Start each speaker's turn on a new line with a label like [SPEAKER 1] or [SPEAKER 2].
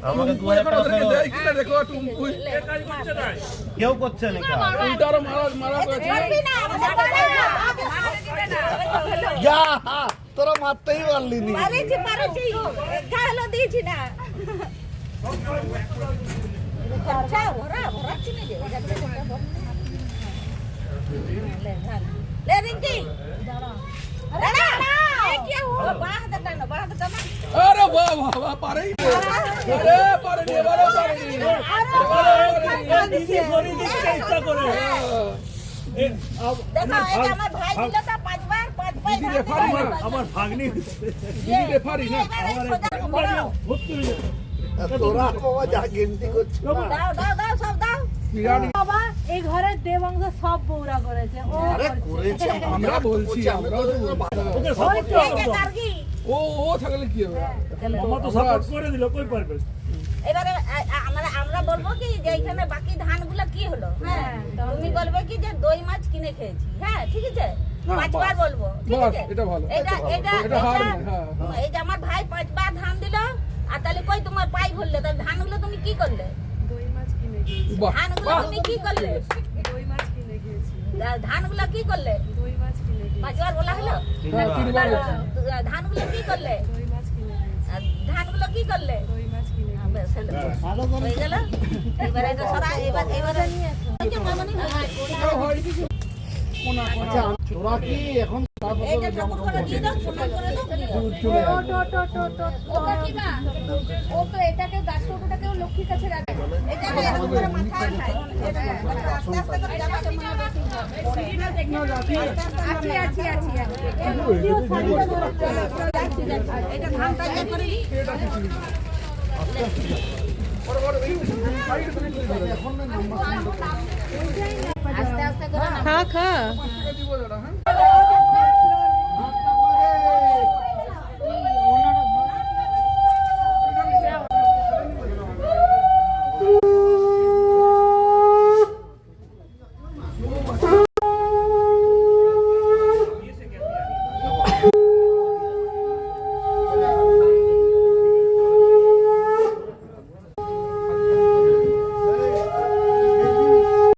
[SPEAKER 1] আমাকে 2000 টাকা দেয় কিনা দেখো টুমকুই কেউ করছে না উল্টারো মারা করেছে যা তোরা মারতেই পারলি নি
[SPEAKER 2] মারিছি পারছি গালো দিয়েছি না খরচা ভরা ভরা চিনে দে ले रिंकी दाड़ा ये क्या हुआ बाहर देता ना
[SPEAKER 1] अरे वाह वाह वाह पारे अरे पारे नहीं
[SPEAKER 3] दीदी सॉरी दीदी इच्छा करे
[SPEAKER 2] देखो ये हमारा भाई दिला था 5 बार
[SPEAKER 1] दीदी रेफारी ना
[SPEAKER 3] আমার ভাগ্নি
[SPEAKER 1] दीदी रेफारी ना তোরা বাবা যা গিনতি করছিস
[SPEAKER 2] দাও সব দাও
[SPEAKER 4] বাবা এই ঘরের দেবংশ সব বউরা করেছে ও
[SPEAKER 1] করেছে আমরা বলছি আমরা
[SPEAKER 3] ওকে সাপোর্ট
[SPEAKER 2] এই যে গার্গি
[SPEAKER 1] ও থাকলে কি হবে
[SPEAKER 3] মামা তো সাপোর্ট করে দিল কই পারবে
[SPEAKER 2] এবারে আমরা বলবো কি যে এখানে বাকি ধানগুলো কি হলো হ্যাঁ তুমি বলবে কি যে দই মাছ কিনে খেয়েছি হ্যাঁ ঠিক আছে 5 বার বলবো ঠিক আছে
[SPEAKER 1] এটা ভালো
[SPEAKER 2] এটা
[SPEAKER 1] হার হ্যাঁ
[SPEAKER 2] এই যে আমার ভাই 5 বার ধান দিল আর তাহলে কই তোমার পাই ভরলে তাহলে ধানগুলো তুমি কি করলে
[SPEAKER 4] দই মাছ কিনে খেয়েছি
[SPEAKER 2] ধানগুলো তুমি কি করলে
[SPEAKER 4] দই মাছ কিনে খেয়েছি
[SPEAKER 2] ধানগুলো কি করলে
[SPEAKER 4] দই মাছ কিনে খেয়েছি
[SPEAKER 2] 5 বার বলা হলো ধানগুলো কি করলে
[SPEAKER 4] দই মাছ কিনে খেয়েছি
[SPEAKER 2] ধানগুলো কি করলে
[SPEAKER 4] দই মাছ কিনে
[SPEAKER 2] হয়ে গেল এবারে এটা সরা এবারে নিয়ে আসো
[SPEAKER 1] তোরা কি এখন
[SPEAKER 2] এইটা ঠাকুর করে দিয়ে দাও প্রণাম করে দাও
[SPEAKER 4] ও তো এটাকে গাছ টোটোটাকেও লক্ষ্মীর কাছে রাখে
[SPEAKER 2] এটা এরকম করে মাথায় খায় আস্তে আস্তে করে যাবা
[SPEAKER 4] আছি
[SPEAKER 2] এটা ধানটা ইয়ে করে নি আস্তে আস্তে করে
[SPEAKER 4] খা